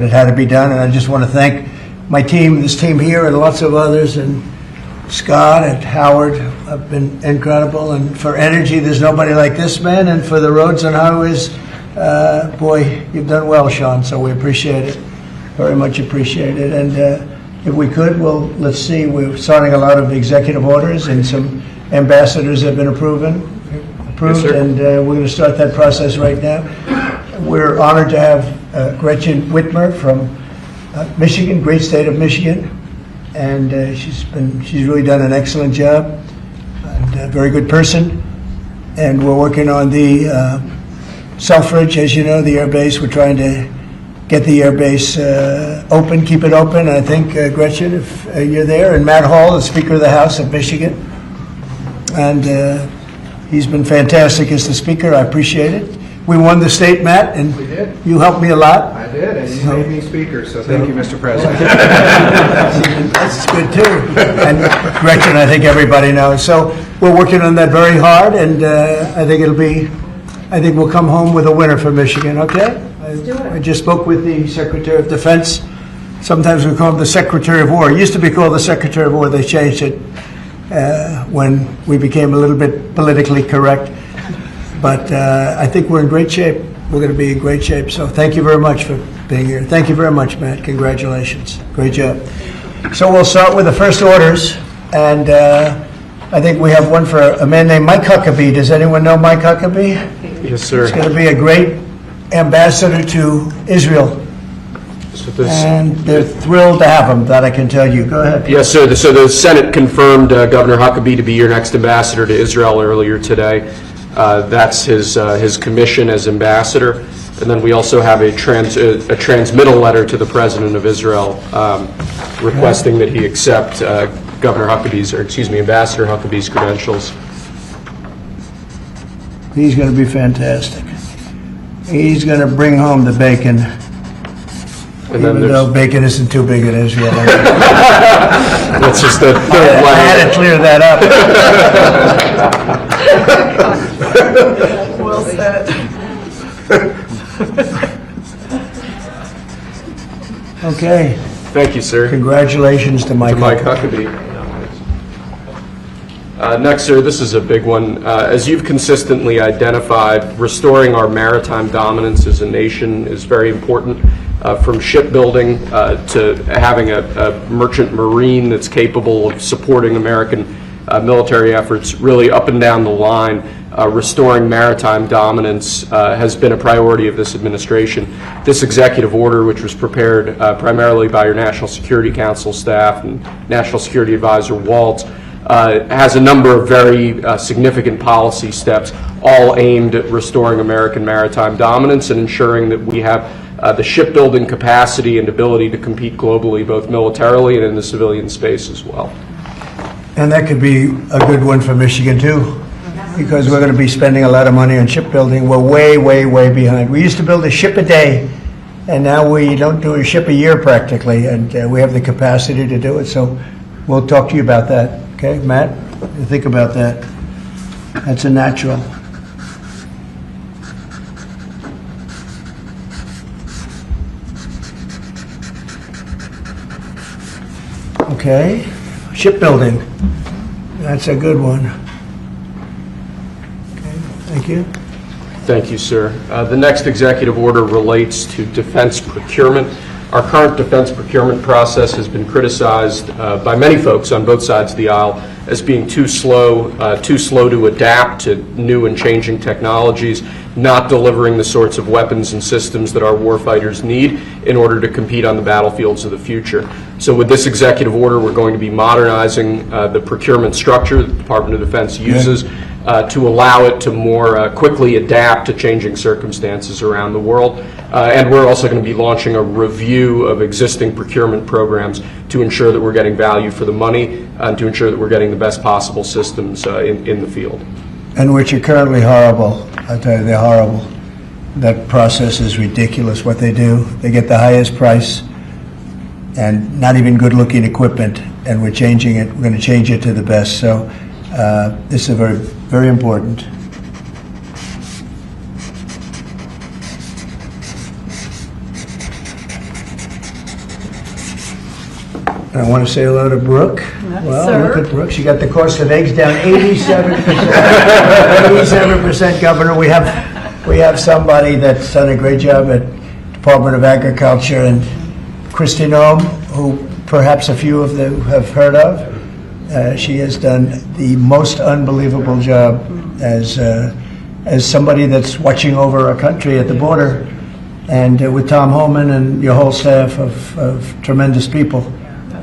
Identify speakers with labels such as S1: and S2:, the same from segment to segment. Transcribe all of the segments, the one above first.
S1: It had to be done, and I just want to thank my team, this team here, and lots of others, and Scott and Howard have been incredible. And for energy, there's nobody like this man. And for the roads and highways, boy, you've done well, Sean. So we appreciate it, very much appreciate it. And if we could, well, let's see. We're starting a lot of executive orders, and some ambassadors have been approved,
S2: Yes,
S1: and we're going to start that process right now. We're honored to have Gretchen Whitmer from Michigan, great state of Michigan, and she's really done an excellent job, and a very good person. And we're working on the Selfridge, as you know, the air base. We're trying to get the air base open, keep it open. I think Gretchen, if you're there, and Matt Hall, the Speaker of the House of Michigan, and he's been fantastic as the Speaker. I appreciate it. We won the state, Matt, and
S2: We did.
S1: you helped me a lot.
S2: I did, and you made me speaker, so thank you, Mr. President.
S1: That's good too. And Gretchen, I think everybody knows. So we're working on that very hard, and I think we'll come home with a winner for Michigan, okay?
S3: Let's do it.
S1: I just spoke with the Secretary of Defense. Sometimes we call him the Secretary of War. It used to be called the Secretary of War. They changed it when we became a little bit politically correct. But I think we're in great shape. We're going to be in great shape. So thank you very much for being here. Thank you very much, Matt. Congratulations. Great job. So we'll start with the first orders. And I think we have one for a man named Mike Huckabee. Does anyone know Mike Huckabee?
S2: Yes, sir.
S1: He's going to be a great ambassador to Israel. And they're thrilled to have him, that I can tell you. Go ahead.
S4: Yes, sir. So the Senate confirmed Governor Huckabee to be your next ambassador to Israel earlier today. That's his commission as ambassador. And then we also have a transmittal letter to the President of Israel requesting that he accept Ambassador Huckabee's credentials.
S1: He's going to be fantastic. He's going to bring home the bacon,
S4: And then
S1: even though bacon isn't too big in Israel.
S4: that's just the third
S1: I
S4: letter.
S1: had to clear that up.
S3: Well said.
S1: Okay.
S4: Thank you, sir.
S1: Congratulations to Mike.
S4: Mike Huckabee. Next, sir, this is a big one. As you've consistently identified, restoring our maritime dominance as a nation is very important, from shipbuilding to having a merchant marine that's capable of supporting American military efforts, really up and down the line. Restoring maritime dominance has been a priority of this administration. This executive order, which was prepared primarily by your National Security Council staff and National Security Advisor Waltz, has a number of very significant policy steps, all aimed at restoring American maritime dominance and ensuring that we have the shipbuilding capacity and ability to compete globally, both militarily and in the civilian space as well.
S1: And that could be a good one for Michigan, too, because we're going to be spending a lot of money on shipbuilding. We're way, way, way behind. We used to build a ship a day, and now we don't do a ship a year practically, and we have the capacity to do it. So we'll talk to you about that. Okay, Matt? Think about that. That's a natural. Okay, shipbuilding. That's a good one. Okay, thank you.
S4: Thank you, sir. The next executive order relates to defense procurement. Our current defense procurement process has been criticized by many folks on both sides of the aisle as being too slow to adapt to new and changing technologies, not delivering the sorts of weapons and systems that our warfighters need in order to compete on the battlefields of the future. So with this executive order, we're going to be modernizing the procurement structure that the Department of Defense uses to allow it to more quickly adapt to changing circumstances around the world. And we're also going to be launching a review of existing procurement programs to ensure that we're getting value for the money and to ensure that we're getting the best possible systems in the field.
S1: And which are currently horrible. I tell you, they're horrible. That process is ridiculous, what they do. They get the highest price and not even good-looking equipment, and we're changing it. We're going to change it to the best. So this is very, very important. I want to say hello to Brooke. Well,
S3: sir.
S1: look at Brooke. She got the cost of eggs down 87%. 87%, Governor. We have somebody that's done a great job at Department of Agriculture, and Christy Noem, who perhaps a few of them have heard of. She has done the most unbelievable job as somebody that's watching over our country at the border, and with Tom Holman and your whole staff of tremendous people.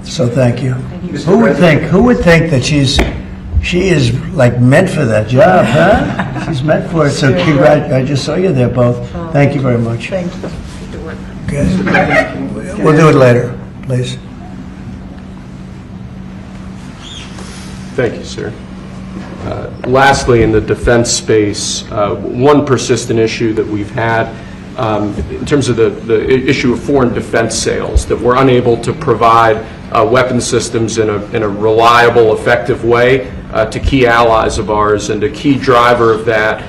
S1: So thank you. Who would think that she is like meant for that job, huh? She's meant for it. So I just saw you there both. Thank you very much.
S3: Thank you.
S1: Okay. We'll do it later, please.
S4: Thank you, sir. Lastly, in the defense space, one persistent issue that we've had in terms of the issue of foreign defense sales, that we're unable to provide weapon systems in a reliable, effective way to key allies of ours, and a key driver of that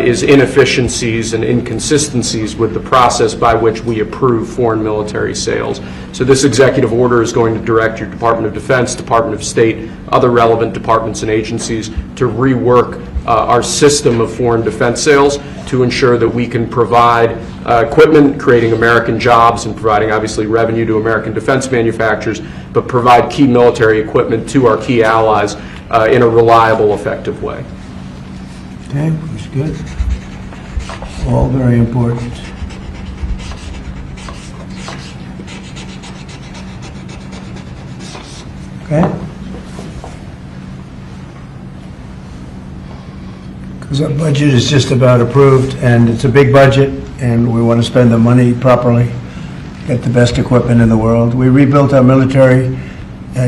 S4: is inefficiencies and inconsistencies with the process by which we approve foreign military sales. So this executive order is going to direct your Department of Defense, Department of State, other relevant departments and agencies to rework our system of foreign defense sales to ensure that we can provide equipment, creating American jobs and providing obviously revenue to American defense manufacturers, but provide key military equipment to our key allies in a reliable, effective way.
S1: Okay, that's good. All very important. Okay? Because our budget is just about approved, and it's a big budget, and we want to spend the money properly, get the best equipment in the world. We rebuilt our military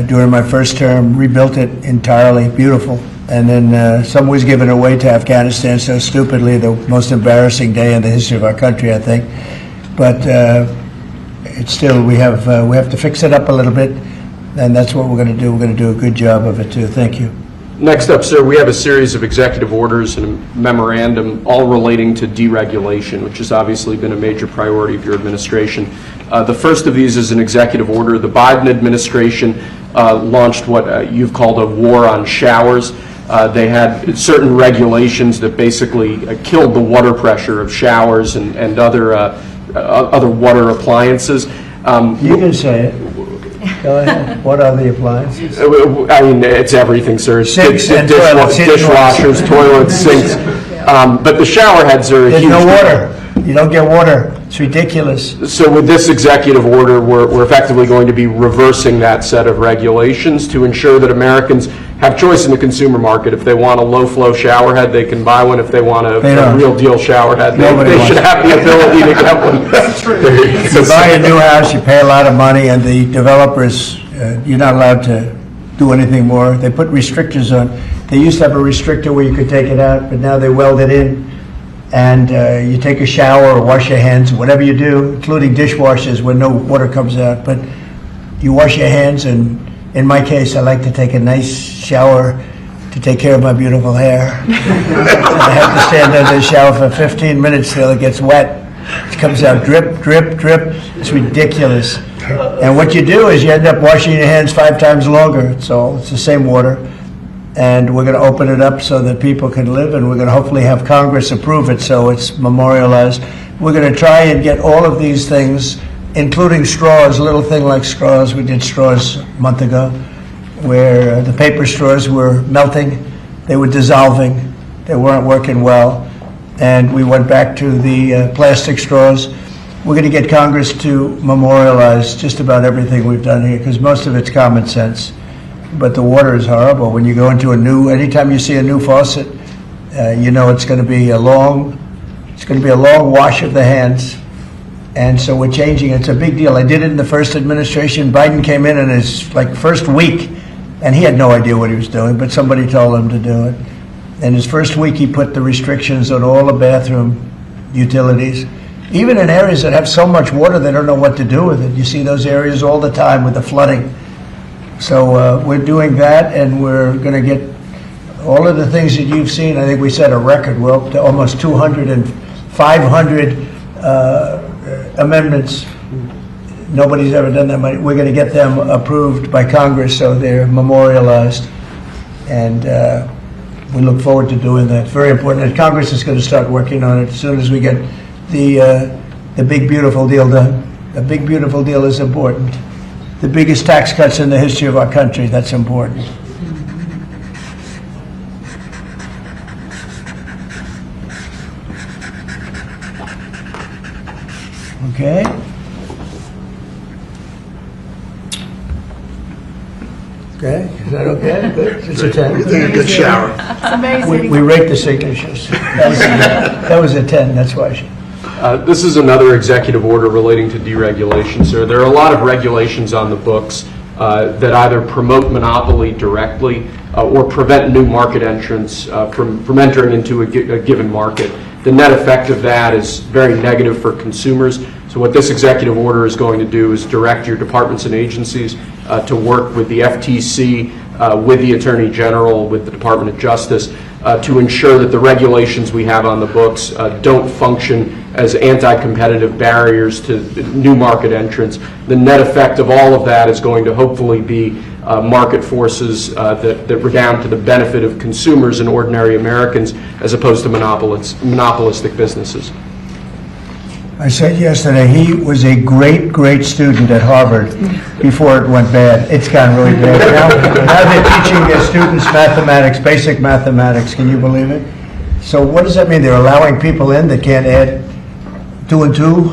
S1: during my first term, rebuilt it entirely, beautiful. And then some was given away to Afghanistan so stupidly, the most embarrassing day in the history of our country, I think. But it's still, we have to fix it up a little bit, and that's what we're going to do. We're going to do a good job of it too. Thank you.
S4: Next up, sir, we have a series of executive orders and a memorandum all relating to deregulation, which has obviously been a major priority of your administration. The first of these is an executive order. The Biden administration launched what you've called a war on showers. They had certain regulations that basically killed the water pressure of showers and other water appliances.
S1: You can say it. Go ahead. What are the appliances?
S4: I mean, it's everything, sir.
S1: Sinks and toilets.
S4: Dishwashers, toilets, sinks. But the shower heads are a
S1: There's
S4: huge
S1: no
S4: deal.
S1: water. You don't get water. It's ridiculous.
S4: So with this executive order, we're effectively going to be reversing that set of regulations to ensure that Americans have choice in the consumer market. If they want a low-flow shower head, they can buy one. If they want a real-deal shower head, they should have the ability to get one. That's true.
S1: You buy a new house, you pay a lot of money, and the developers, you're not allowed to do anything more. They put restrictors on. They used to have a restrictor where you could take it out, but now they weld it in. And you take a shower or wash your hands, whatever you do, including dishwashers where no water comes out. But you wash your hands, and in my case, I like to take a nice shower to take care of my beautiful hair. And I have to stand under the shower for 15 minutes till it gets wet. It comes out drip, drip, drip. It's ridiculous. And what you do is you end up washing your hands 5 times longer. It's the same water. And we're going to open it up so that people can live, and we're going to hopefully have Congress approve it so it's memorialized. We're going to try and get all of these things, including straws, a little thing like straws. We did straws a month ago, where the paper straws were melting, they were dissolving, they weren't working well, and we went back to the plastic straws. We're going to get Congress to memorialize just about everything we've done here, because most of it's common sense. But the water is horrible. When you go into anytime you see a new faucet, you know it's going to be a long wash of the hands. And so we're changing. It's a big deal. I did it in the first administration. Biden came in his first week, and he had no idea what he was doing, but somebody told him to do it. In his first week, he put the restrictions on all the bathroom utilities, even in areas that have so much water they don't know what to do with it. You see those areas all the time with the flooding. So we're doing that, and we're going to get all of the things that you've seen. I think we set a record. We're up to almost 200 and 500 amendments Nobody's ever done that. We're going to get them approved by Congress, so they're memorialized. And we look forward to doing that. Very important. And Congress is going to start working on it as soon as we get the big, beautiful deal done. The big, beautiful deal is important. The biggest tax cuts in the history of our country, that's important. Okay. Okay, is that okay? Good. It's a 10.
S2: Take a good shower.
S3: It's amazing.
S1: We rate the signatures. That was a 10, that's why.
S4: This is another executive order relating to deregulation, sir. There are a lot of regulations on the books that either promote monopoly directly or prevent new market entrants from entering into a given market. The net effect of that is very negative for consumers. So what this executive order is going to do is direct your departments and agencies to work with the FTC, with the Attorney General, with the Department of Justice, to ensure that the regulations we have on the books don't function as anti-competitive barriers to new market entrants. The net effect of all of that is going to hopefully be market forces that redound to the benefit of consumers and ordinary Americans as opposed to monopolistic businesses.
S1: I said yesterday, he was a great, great student at Harvard before it went bad. It's gone really bad. Now they're teaching their students mathematics, basic mathematics. Can you believe it? So what does that mean? They're allowing people in that can't add 2 and 2?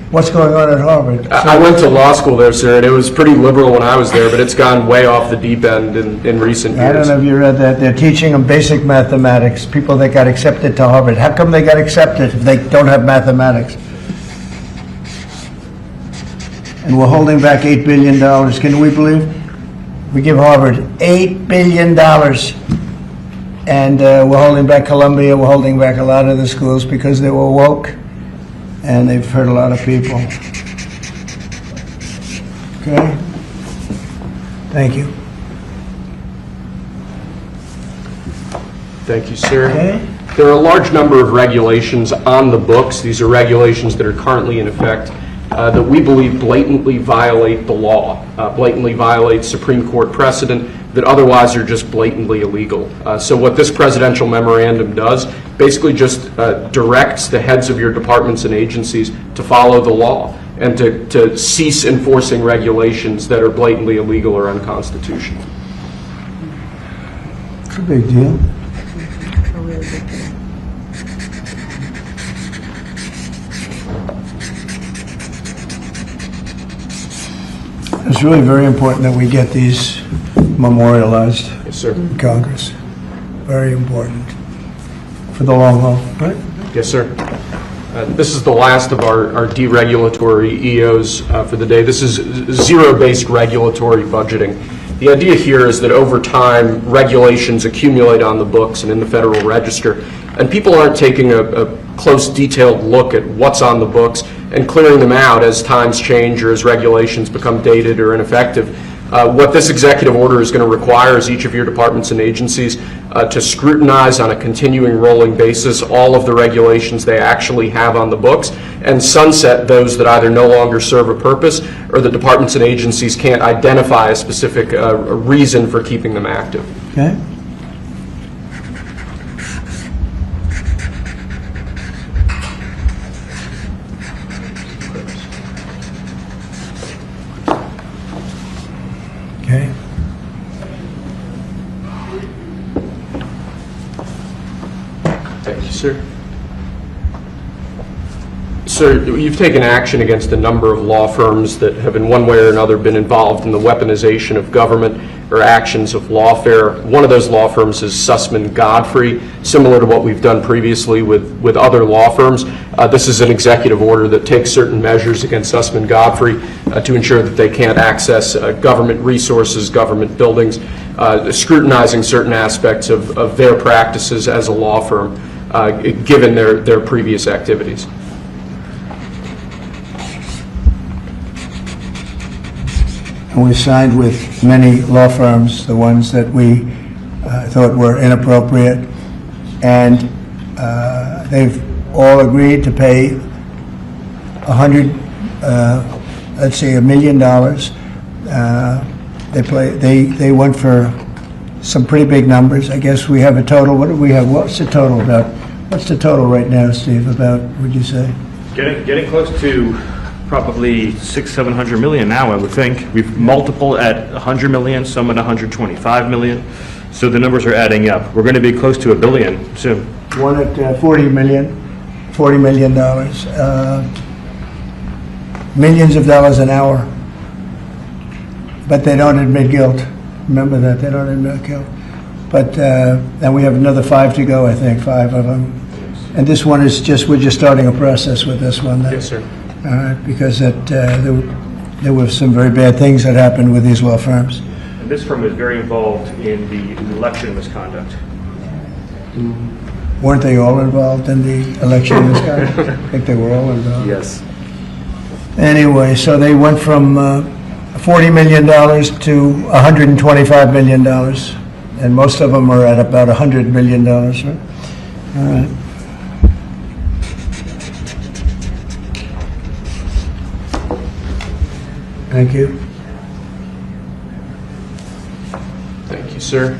S1: What's going on at Harvard?
S4: I went to law school there, sir, and it was pretty liberal when I was there, but it's gone way off the deep end in recent years.
S1: I don't know if you read that. They're teaching them basic mathematics, people that got accepted to Harvard. How come they got accepted if they don't have mathematics? And we're holding back $8 billion. Can we believe? We give Harvard $8 billion. And we're holding back Columbia. We're holding back a lot of the schools because they were woke. And they've hurt a lot of people. Okay? Thank you.
S4: Thank you, sir.
S1: Okay.
S4: There are a large number of regulations on the books. These are regulations that are currently in effect that we believe blatantly violate the law, blatantly violate Supreme Court precedent that otherwise are just blatantly illegal. So what this presidential memorandum does basically just directs the heads of your departments and agencies to follow the law and to cease enforcing regulations that are blatantly illegal or unconstitutional.
S1: It's a big deal. It's really very important that we get these memorialized
S4: Yes, sir.
S1: in Congress. Very important for the long haul, right?
S4: Yes, sir. This is the last of our deregulatory EOs for the day. This is zero-based regulatory budgeting. The idea here is that over time, regulations accumulate on the books and in the Federal Register, and people aren't taking a close, detailed look at what's on the books and clearing them out as times change or as regulations become dated or ineffective. What this executive order is going to require is each of your departments and agencies to scrutinize on a continuing rolling basis all of the regulations they actually have on the books and sunset those that either no longer serve a purpose or the departments and agencies can't identify a specific reason for keeping them active.
S1: Okay. Okay.
S4: Thank you, sir. Sir, you've taken action against a number of law firms that have in one way or another been involved in the weaponization of government or actions of lawfare. One of those law firms is Sussman Godfrey, similar to what we've done previously with other law firms. This is an executive order that takes certain measures against Sussman Godfrey to ensure that they can't access government resources, government buildings, scrutinizing certain aspects of their practices as a law firm, given their previous activities.
S1: And we signed with many law firms, the ones that we thought were inappropriate, and they've all agreed to pay $100 let's say $1 million. They went for some pretty big numbers. I guess we have a total, what do we have, what's the total about? What's the total right now, Steve, about, would you say?
S3: Getting close to probably 600-700 million now, I would think. We've multiple at 100 million, some at 125 million. So the numbers are adding up. We're going to be close to $1 billion soon.
S1: One at $40 million. Millions of dollars an hour. But they don't admit guilt. Remember that, they don't admit guilt. But, and we have another 5 to go, I think, 5 of them. And this one is just, we're just starting a process with this one.
S4: Yes, sir.
S1: All right, because there were some very bad things that happened with these law firms.
S3: And this firm is very involved in the election misconduct.
S1: Weren't they all involved in the election in this country? I think they were all involved.
S3: Yes.
S1: Anyway, so they went from $40 million to $125 million, and most of them are at about $100 million, right? All right. Thank you.
S4: Thank you, sir.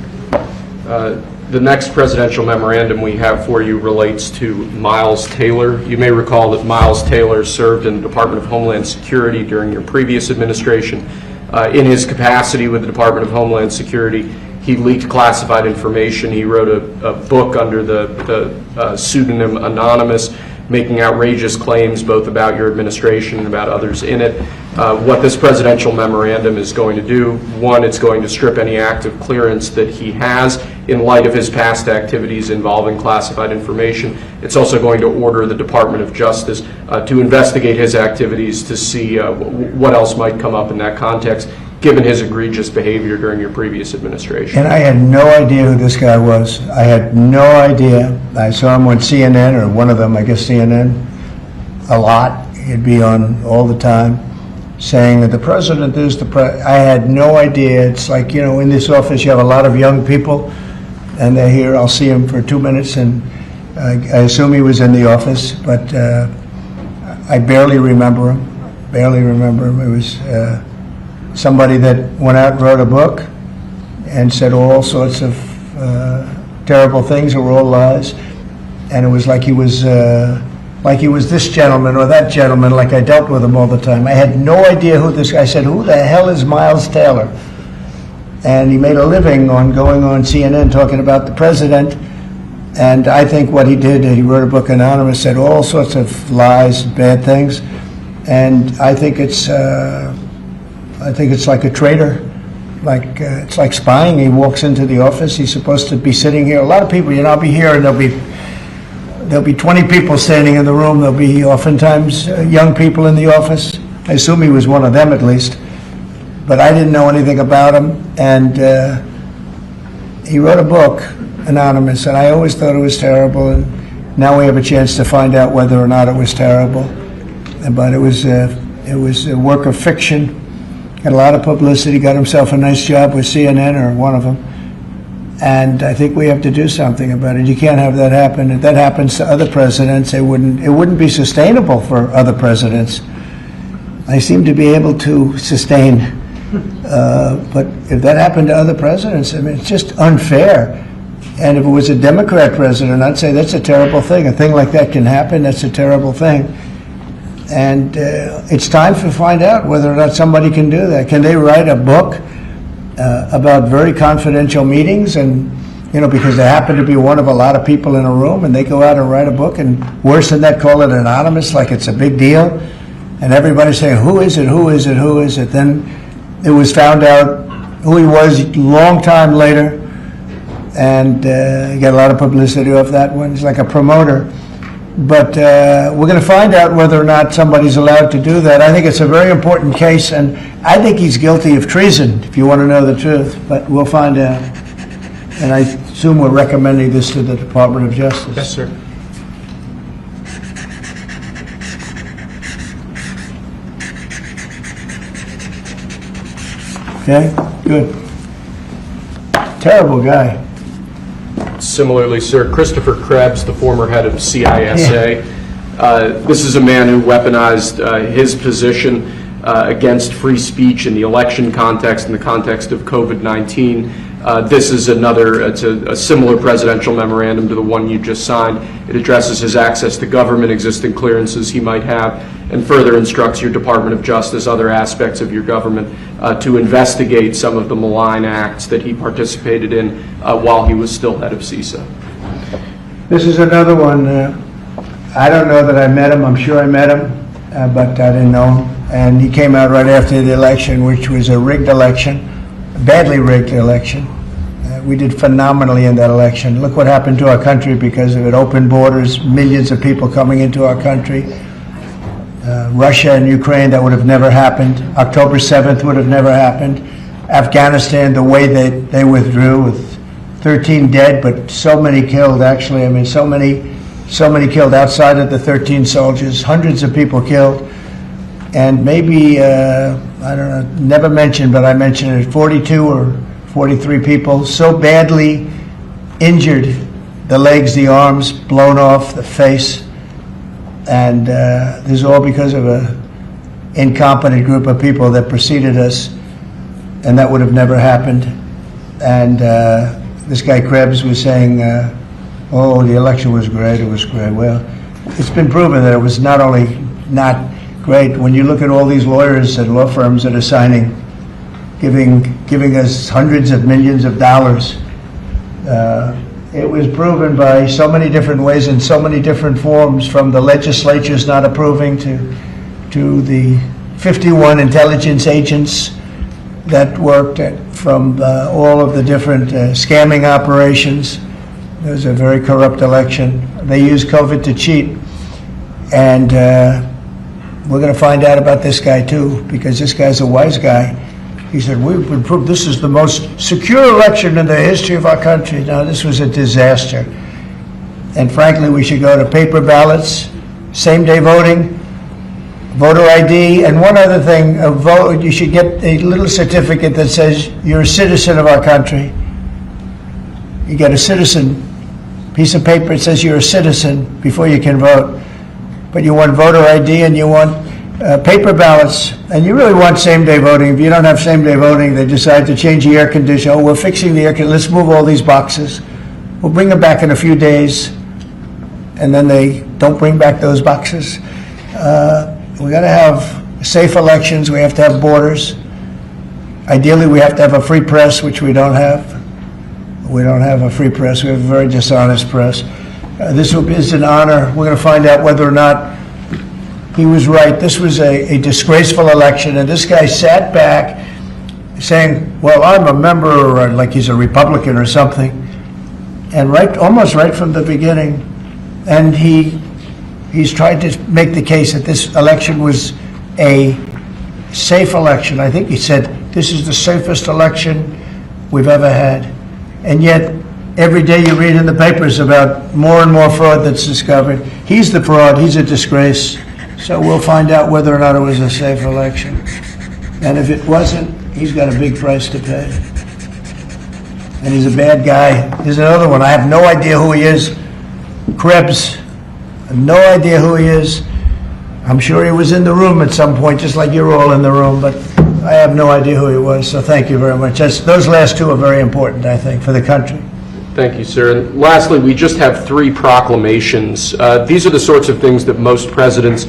S4: The next presidential memorandum we have for you relates to Miles Taylor. You may recall that Miles Taylor served in the Department of Homeland Security during your previous administration. In his capacity with the Department of Homeland Security, he leaked classified information. He wrote a book under the pseudonym Anonymous, making outrageous claims both about your administration and about others in it. What this presidential memorandum is going to do, one, it's going to strip any active clearance that he has in light of his past activities involving classified information. It's also going to order the Department of Justice to investigate his activities to see what else might come up in that context, given his egregious behavior during your previous administration.
S1: And I had no idea who this guy was. I had no idea. I saw him on CNN, or one of them, I guess CNN, a lot. He'd be on all the time saying that the president is the president. I had no idea. It's like, you know, in this office you have a lot of young people, and they're here. I'll see him for 2 minutes, and I assume he was in the office, but I barely remember him. It was somebody that went out and wrote a book and said all sorts of terrible things that were all lies, and it was like he was this gentleman or that gentleman, like I dealt with him all the time. I had no idea who this guy. I said, who the hell is Miles Taylor? And he made a living on going on CNN talking about the president. And I think what he did, he wrote a book, Anonymous, said all sorts of lies, bad things. And I think it's like a traitor. It's like spying. He walks into the office. He's supposed to be sitting here. A lot of people, you know, I'll be here and there'll be 20 people standing in the room. There'll be oftentimes young people in the office. I assume he was one of them at least. But I didn't know anything about him. And he wrote a book, Anonymous, and I always thought it was terrible. And now we have a chance to find out whether or not it was terrible. But it was a work of fiction. Had a lot of publicity, got himself a nice job with CNN, or one of them. And I think we have to do something about it. You can't have that happen. If that happens to other presidents, it wouldn't be sustainable for other presidents. They seem to be able to sustain. But if that happened to other presidents, I mean, it's just unfair. And if it was a Democrat president, I'd say that's a terrible thing. A thing like that can happen. That's a terrible thing. And it's time to find out whether or not somebody can do that. Can they write a book about very confidential meetings, and, you know, because they happen to be one of a lot of people in a room, and they go out and write a book, and worse than that, call it anonymous, like it's a big deal, and everybody's saying, who is it, who is it, who is it? Then it was found out who he was a long time later, and he got a lot of publicity off that one. He's like a promoter. But we're going to find out whether or not somebody's allowed to do that. I think it's a very important case, and I think he's guilty of treason, if you want to know the truth. But we'll find out. And I assume we're recommending this to the Department of Justice.
S4: Yes, sir.
S1: Okay, good. Terrible guy.
S4: Similarly, sir, Christopher Krebs, the former head of CISA. This is a man who weaponized his position against free speech in the election context, in the context of COVID-19. This is it's a similar presidential memorandum to the one you just signed. It addresses his access to government, existing clearances he might have, and further instructs your Department of Justice, other aspects of your government, to investigate some of the malign acts that he participated in while he was still head of CISA.
S1: This is another one. I don't know that I met him. I'm sure I met him, but I didn't know him. And he came out right after the election, which was a rigged election, a badly rigged election. We did phenomenally in that election. Look what happened to our country because of it. Open borders, millions of people coming into our country. Russia and Ukraine, that would have never happened. October 7th would have never happened. Afghanistan, the way they withdrew with 13 dead, but so many killed, actually. I mean, so many killed outside of the 13 soldiers, hundreds of people killed. And maybe, I don't know, never mentioned, but I mentioned it, 42 or 43 people so badly injured, the legs, the arms, blown off, the face. And this is all because of an incompetent group of people that preceded us, and that would have never happened. And this guy Krebs was saying, oh, the election was great, it was great. Well, it's been proven that it was not only not great. When you look at all these lawyers and law firms that are signing, giving us hundreds of millions of dollars, it was proven by so many different ways in so many different forms, from the legislatures not approving to the 51 intelligence agents that worked from all of the different scamming operations. It was a very corrupt election. They used COVID to cheat. And we're going to find out about this guy too, because this guy's a wise guy. He said, we've been proved this is the most secure election in the history of our country. Now, this was a disaster. And frankly, we should go to paper ballots, same-day voting, voter ID, and one other thing, you should get a little certificate that says you're a citizen of our country. You get a citizen piece of paper that says you're a citizen before you can vote. But you want voter ID and you want paper ballots, and you really want same-day voting. If you don't have same-day voting, they decide to change the air conditioner. Oh, we're fixing the air conditioner. Let's move all these boxes. We'll bring them back in a few days, and then they don't bring back those boxes. We got to have safe elections. We have to have borders. Ideally, we have to have a free press, which we don't have. We don't have a free press. We have a very dishonest press. This is an honor. We're going to find out whether or not he was right. This was a disgraceful election, and this guy sat back saying, well, I'm a member, or like he's a Republican or something, and almost right from the beginning, and he's tried to make the case that this election was a safe election. I think he said, this is the safest election we've ever had. And yet, every day you read in the papers about more and more fraud that's discovered. He's the fraud, he's a disgrace. So we'll find out whether or not it was a safe election. And if it wasn't, he's got a big price to pay. And he's a bad guy. Here's another one. I have no idea who he is. Krebs. I have no idea who he is. I'm sure he was in the room at some point, just like you're all in the room, but I have no idea who he was. So thank you very much. Those last two are very important, I think, for the country.
S4: Thank you, sir. And lastly, we just have 3 proclamations. These are the sorts of things that most presidents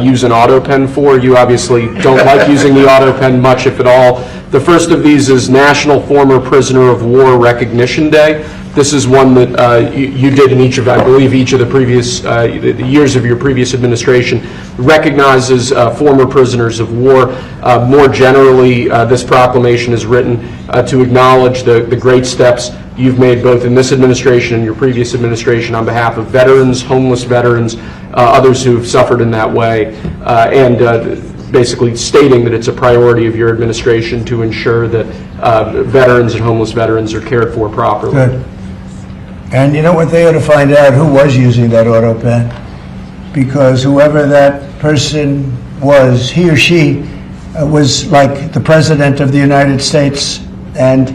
S4: use an auto pen for. You obviously don't like using the auto pen much, if at all. The first of these is National Former Prisoner of War Recognition Day. This is one that you did in each of, I believe, each of the previous the years of your previous administration, recognizes former prisoners of war. More generally, this proclamation is written to acknowledge the great steps you've made both in this administration and your previous administration on behalf of veterans, homeless veterans, others who have suffered in that way, and basically stating that it's a priority of your administration to ensure that veterans and homeless veterans are cared for properly.
S1: Good. And you know what, they ought to find out who was using that auto pen, because whoever that person was, he or she was like the President of the United States, and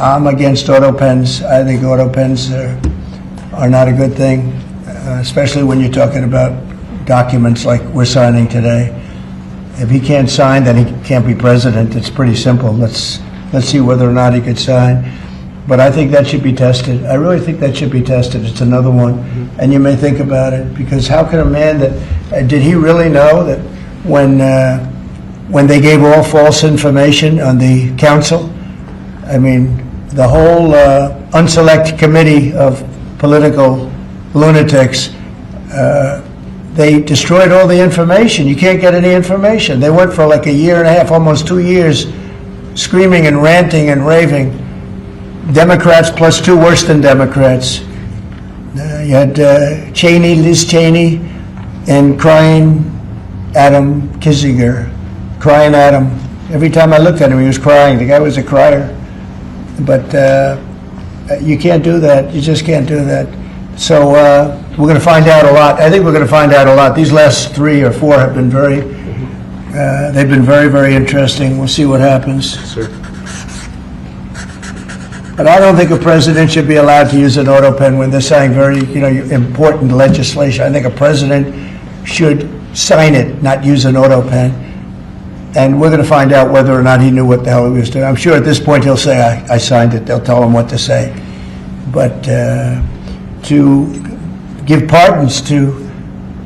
S1: I'm against auto pens. I think auto pens are not a good thing, especially when you're talking about documents like we're signing today. If he can't sign, then he can't be president. It's pretty simple. Let's see whether or not he could sign. But I think that should be tested. I really think that should be tested. It's another one. And you may think about it, because how can a man that, did he really know that when they gave all false information on the council, I mean, the whole unselect committee of political lunatics, they destroyed all the information. You can't get any information. They went for like a year and a half, almost 2 years, screaming and ranting and raving. Democrats plus two worse than Democrats. You had Cheney, Liz Cheney, and crying Adam Kinzinger. Crying Adam. Every time I looked at him, he was crying. The guy was a crier. But you can't do that. You just can't do that. So we're going to find out a lot. I think we're going to find out a lot. These last 3 or 4 have been they've been very, very interesting. We'll see what happens.
S4: Sir.
S1: But I don't think a president should be allowed to use an auto pen when they're signing very, important legislation. I think a president should sign it, not use an auto pen. And we're going to find out whether or not he knew what the hell he was doing. I'm sure at this point he'll say, I signed it. They'll tell him what to say. But to give pardons to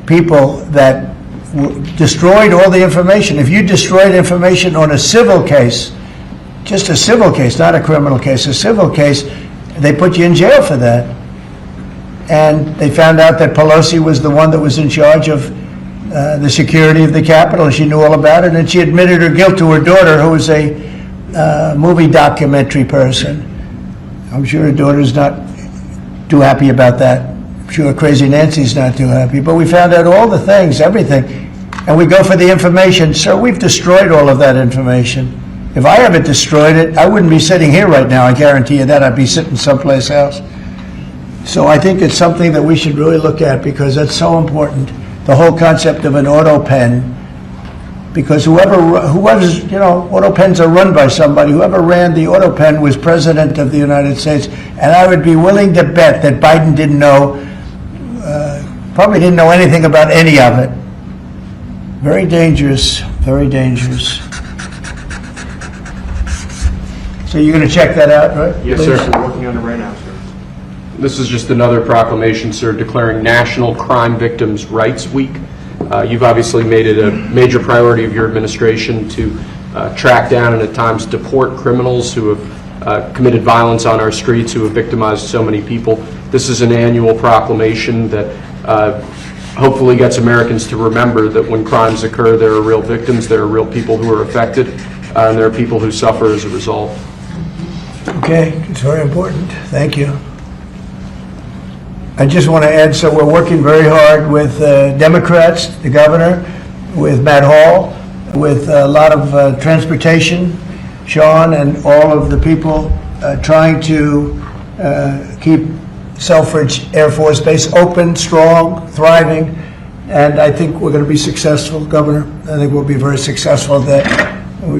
S1: people that destroyed all the information. If you destroyed information on a civil case, just a civil case, not a criminal case, a civil case, they put you in jail for that. And they found out that Pelosi was the one that was in charge of the security of the Capitol. She knew all about it, and she admitted her guilt to her daughter, who was a movie documentary person. I'm sure her daughter's not too happy about that. I'm sure Crazy Nancy's not too happy. But we found out all the things, everything, and we go for the information. So we've destroyed all of that information. If I ever destroyed it, I wouldn't be sitting here right now. I guarantee you that. I'd be sitting someplace else. So I think it's something that we should really look at, because that's so important. The whole concept of an auto pen, because whoever's, auto pens are run by somebody. Whoever ran the auto pen was president of the United States. And I would be willing to bet that Biden didn't know, probably didn't know anything about any of it. Very dangerous, very dangerous. So you're going to check that out, right?
S4: Yes,
S1: Please?
S4: sir.
S3: We're working on it right now, sir.
S4: This is just another proclamation, sir, declaring National Crime Victims' Rights Week. You've obviously made it a major priority of your administration to track down and at times deport criminals who have committed violence on our streets, who have victimized so many people. This is an annual proclamation that hopefully gets Americans to remember that when crimes occur, there are real victims, there are real people who are affected, and there are people who suffer as a result.
S1: Okay, it's very important. Thank you. I just want to add, so we're working very hard with Democrats, the governor, with Matt Hall, with a lot of transportation, Sean, and all of the people trying to keep Selfridge Air Force Base open, strong, thriving, and I think we're going to be successful, Governor. I think we'll be very successful at that.